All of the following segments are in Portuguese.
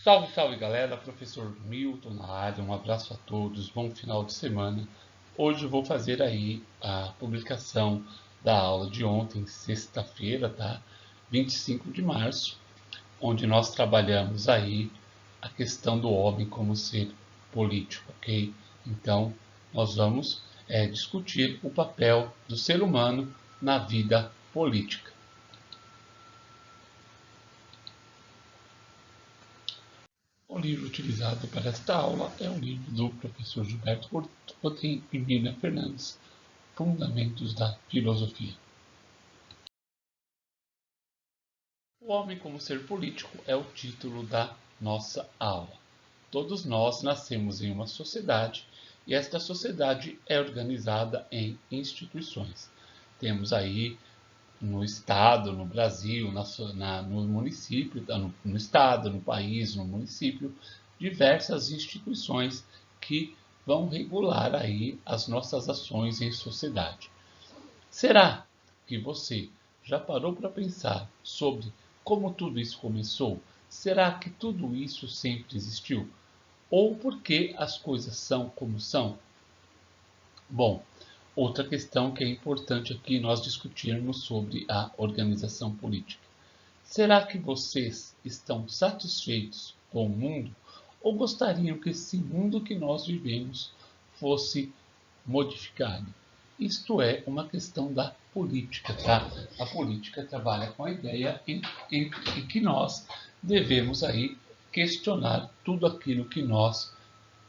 Salve, salve galera, professor Milton na área, um abraço a todos, bom final de semana. Hoje eu vou fazer aí a publicação da aula de ontem, sexta-feira, tá? 25 de março, onde nós trabalhamos aí a questão do homem como ser político, ok? Então, nós vamos discutir o papel do ser humano na vida política. O livro utilizado para esta aula é o livro do professor Gilberto Coutinho e Miriam Fernandes, Fundamentos da Filosofia. O homem como ser político é o título da nossa aula. Todos nós nascemos em uma sociedade e esta sociedade é organizada em instituições. Temos aí no estado, no Brasil, no município, no estado, no país, no município, diversas instituições que vão regular aí as nossas ações em sociedade. Será que você já parou para pensar sobre como tudo isso começou? Será que tudo isso sempre existiu? Ou por que as coisas são como são? Bom, outra questão que é importante aqui nós discutirmos sobre a organização política. Será que vocês estão satisfeitos com o mundo ou gostariam que esse mundo que nós vivemos fosse modificado? Isto é uma questão da política, tá? A política trabalha com a ideia em que nós devemos aí questionar tudo aquilo que nós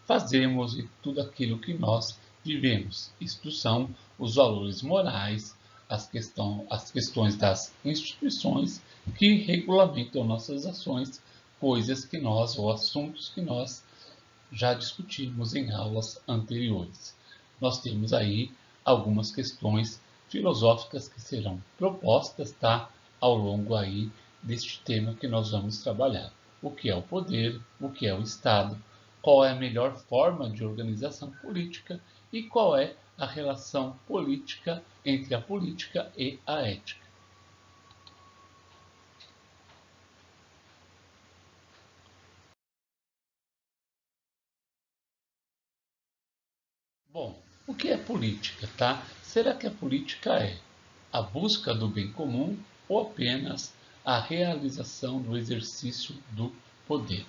fazemos e tudo aquilo que nós vivemos. Isto são os valores morais, as questões das instituições que regulamentam nossas ações, coisas que nós, ou assuntos que nós já discutimos em aulas anteriores. Nós temos aí algumas questões filosóficas que serão propostas, tá, ao longo aí deste tema que nós vamos trabalhar. O que é o poder, o que é o Estado, qual é a melhor forma de organização política e qual é a relação política entre a política e a ética. Bom, o que é política, tá? Será que a política é a busca do bem comum ou apenas a realização do exercício do poder?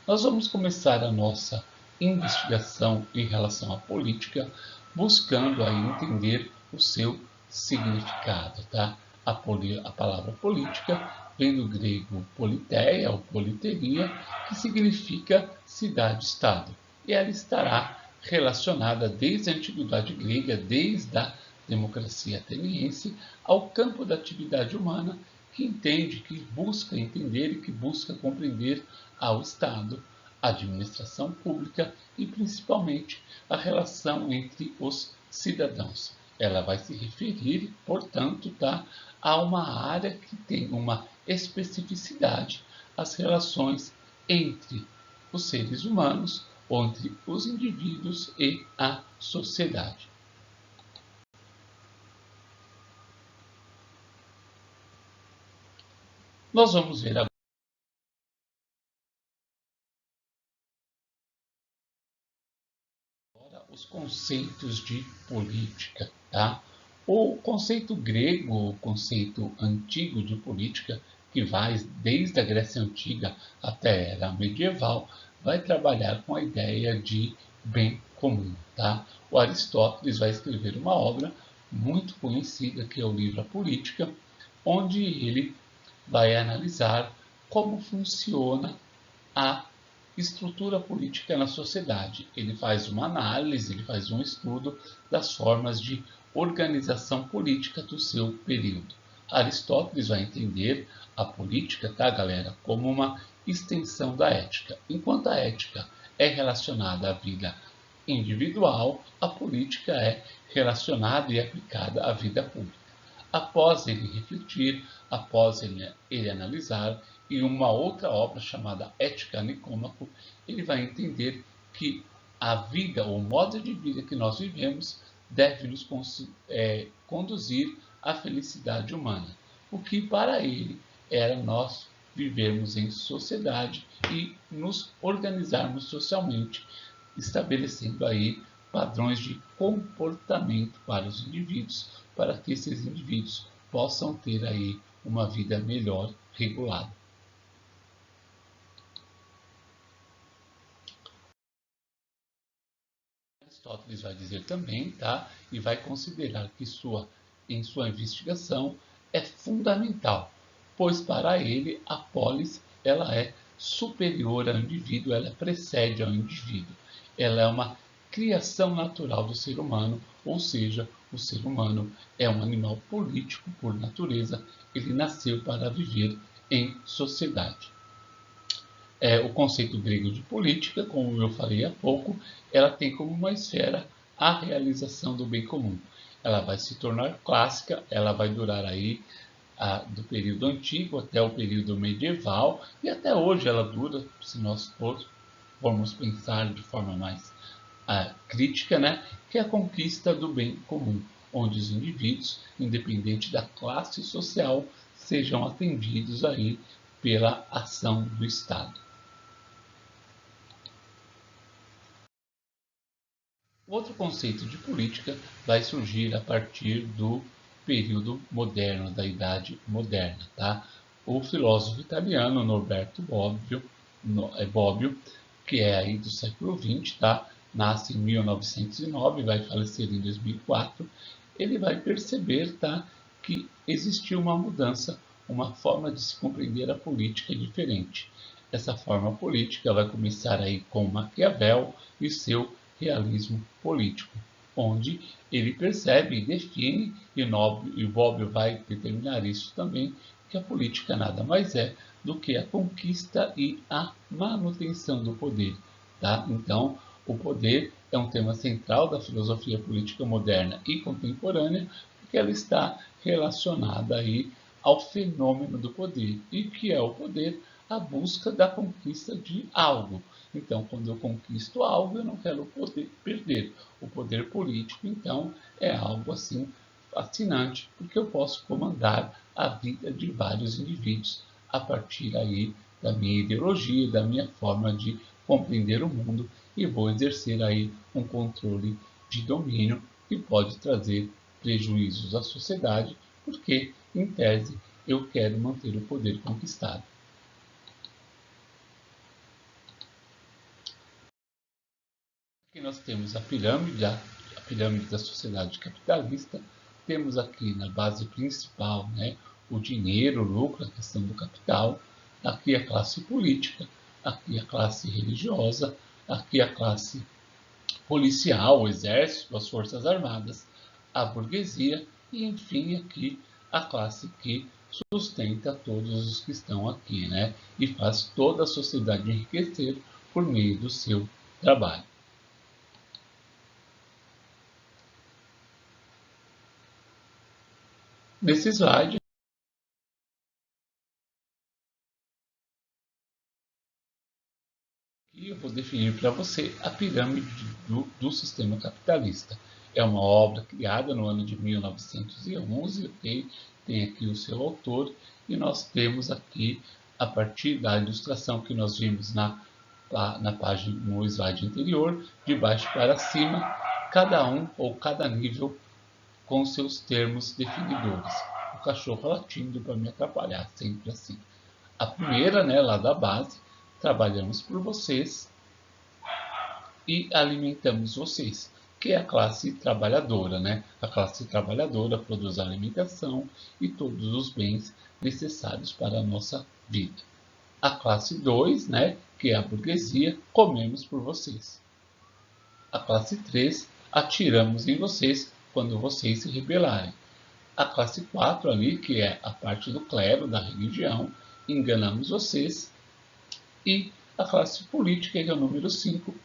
Nós vamos começar a nossa investigação em relação à política, buscando aí entender o seu significado, tá? A palavra política vem do grego politeia ou politeia, que significa cidade-estado. E ela estará relacionada desde a antiguidade grega, desde a democracia ateniense, ao campo da atividade humana, que entende, que busca entender e que busca compreender ao Estado, a administração pública e principalmente a relação entre os cidadãos. Ela vai se referir, portanto, tá, a uma área que tem uma especificidade, as relações entre os seres humanos, entre os indivíduos e a sociedade. Nós vamos ver agora os conceitos de política, tá? O conceito grego, o conceito antigo de política, que vai desde a Grécia Antiga até a Era Medieval, vai trabalhar com a ideia de bem comum, tá? O Aristóteles vai escrever uma obra muito conhecida, que é o livro A Política, onde ele vai analisar como funciona a estrutura política na sociedade. Ele faz uma análise, ele faz um estudo das formas de organização política do seu período. Aristóteles vai entender a política, tá, galera, como uma extensão da ética. Enquanto a ética é relacionada à vida individual, a política é relacionada e aplicada à vida pública. Após ele refletir, após ele analisar, em uma outra obra chamada Ética Nicômaco, ele vai entender que a vida, o modo de vida que nós vivemos, deve nos conduzir à felicidade humana. O que para ele era nós vivermos em sociedade e nos organizarmos socialmente, estabelecendo aí padrões de comportamento para os indivíduos, para que esses indivíduos possam ter aí uma vida melhor regulada. Aristóteles vai dizer também, tá? E vai considerar que em sua investigação é fundamental, pois para ele a polis ela é superior ao indivíduo, ela precede ao indivíduo. Ela é uma criação natural do ser humano, ou seja, o ser humano é um animal político por natureza, ele nasceu para viver em sociedade. O conceito grego de política, como eu falei há pouco, ela tem como uma esfera a realização do bem comum. Ela vai se tornar clássica, ela vai durar aí do período antigo até o período medieval e até hoje ela dura, se nós formos pensar de forma mais crítica, né, que é a conquista do bem comum, onde os indivíduos, independente da classe social, sejam atendidos aí pela ação do Estado. Outro conceito de política vai surgir a partir do período moderno, da Idade Moderna. Tá? O filósofo italiano Norberto Bobbio, que é aí do século XX, tá? Nasce em 1909, vai falecer em 2004, ele vai perceber, tá, que existiu uma mudança, uma forma de se compreender a política diferente. Essa forma política vai começar aí com Maquiavel e seu realismo político, onde ele percebe e define, e Bobbio vai determinar isso também, que a política nada mais é do que a conquista e a manutenção do poder. Tá? Então, o poder é um tema central da filosofia política moderna e contemporânea, porque ela está relacionada aí ao fenômeno do poder. E o que é o poder? A busca da conquista de algo. Então, quando eu conquisto algo, eu não quero poder perder. O poder político, então, é algo assim fascinante, porque eu posso comandar a vida de vários indivíduos a partir aí da minha ideologia, da minha forma de compreender o mundo e vou exercer aí um controle de domínio que pode trazer prejuízos à sociedade, porque, em tese, eu quero manter o poder conquistado. Aqui nós temos a pirâmide da sociedade capitalista. Temos aqui na base principal, né, o dinheiro, o lucro, a questão do capital. Aqui a classe política, aqui a classe religiosa, aqui a classe policial, o exército, as forças armadas, a burguesia e, enfim, aqui a classe que sustenta todos os que estão aqui, né, e faz toda a sociedade enriquecer por meio do seu trabalho. Nesse slide, eu vou definir para você a pirâmide do sistema capitalista. É uma obra criada no ano de 1911, ok? Tem aqui o seu autor, e nós temos aqui, a partir da ilustração que nós vimos na página, no slide anterior, de baixo para cima, cada um ou cada nível com seus termos definidores. O cachorro latindo para me atrapalhar, sempre assim. A primeira, né, lá da base, trabalhamos por vocês e alimentamos vocês, que é a classe trabalhadora, né? A classe trabalhadora produz a alimentação e todos os bens necessários para a nossa vida. A classe 2, né, que é a burguesia, comemos por vocês. A classe 3, atiramos em vocês quando vocês se rebelarem. A classe 4 ali, que é a parte do clero, da religião, enganamos vocês. E a classe política, que é o número 5,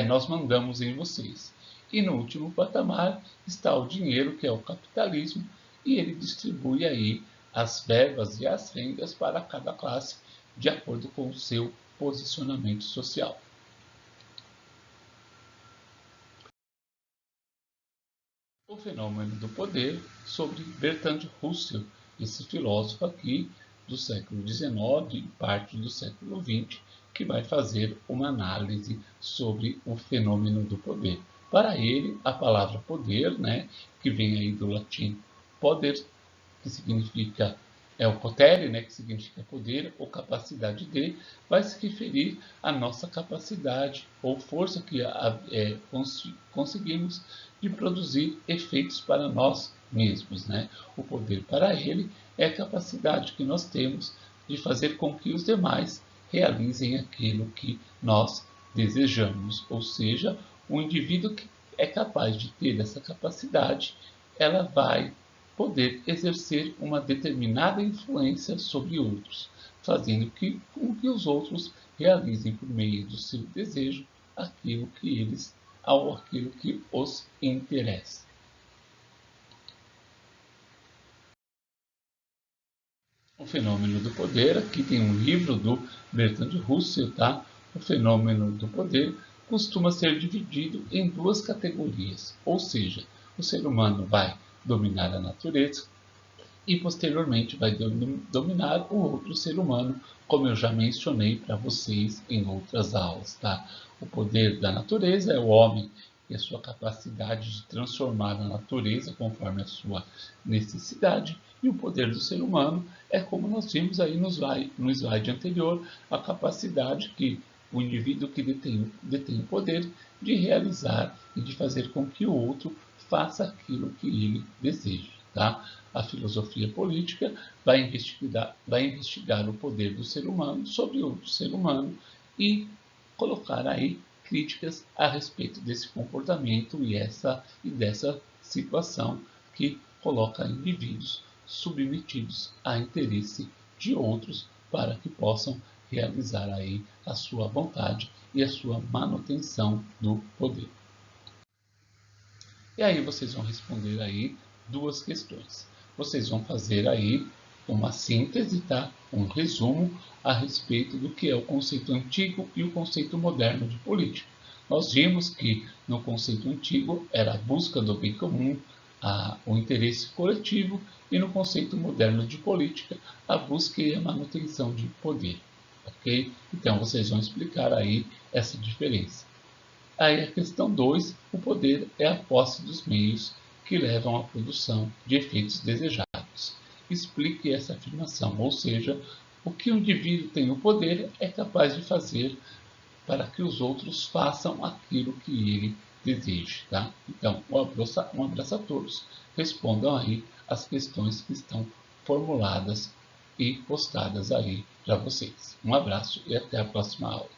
nós mandamos em vocês. E no último patamar está o dinheiro, que é o capitalismo, e ele distribui aí as verbas e as rendas para cada classe de acordo com o seu posicionamento social. O fenômeno do poder, sobre Bertrand Russell, esse filósofo aqui, do século XIX e parte do século XX, que vai fazer uma análise sobre o fenômeno do poder. Para ele, a palavra poder, né, que vem aí do latim poder, que significa o potere, né, que significa poder ou capacidade de, vai se referir à nossa capacidade ou força que conseguimos de produzir efeitos para nós mesmos, né? O poder para ele é a capacidade que nós temos de fazer com que os demais realizem aquilo que nós desejamos, ou seja, o indivíduo que é capaz de ter essa capacidade, ela vai poder exercer uma determinada influência sobre outros, fazendo com que os outros realizem por meio do seu desejo aquilo que os interessa. O fenômeno do poder, aqui tem um livro do Bertrand Russell, tá? O fenômeno do poder costuma ser dividido em duas categorias, ou seja, o ser humano vai dominar a natureza e posteriormente vai dominar o outro ser humano, como eu já mencionei para vocês em outras aulas, tá? O poder da natureza é o homem e a sua capacidade de transformar a natureza conforme a sua necessidade, e o poder do ser humano é, como nós vimos aí no slide anterior, a capacidade que o indivíduo que detém o poder de realizar e de fazer com que o outro faça aquilo que ele deseja. Tá? A filosofia política vai investigar o poder do ser humano sobre outro ser humano e colocar aí críticas a respeito desse comportamento e dessa situação que coloca indivíduos submetidos a interesse de outros para que possam realizar aí a sua vontade e a sua manutenção do poder. E aí vocês vão responder aí duas questões. Vocês vão fazer aí uma síntese, tá? Um resumo a respeito do que é o conceito antigo e o conceito moderno de política. Nós vimos que no conceito antigo era a busca do bem comum, o interesse coletivo, e no conceito moderno de política, a busca e a manutenção de poder. Ok? Então vocês vão explicar aí essa diferença. Aí a questão 2, o poder é a posse dos meios que levam à produção de efeitos desejados. Explique essa afirmação, ou seja, o que o indivíduo tem o poder é capaz de fazer para que os outros façam aquilo que ele deseja. Tá? Então, um abraço a todos. Respondam aí as questões que estão formuladas e postadas aí para vocês. Um abraço e até a próxima aula.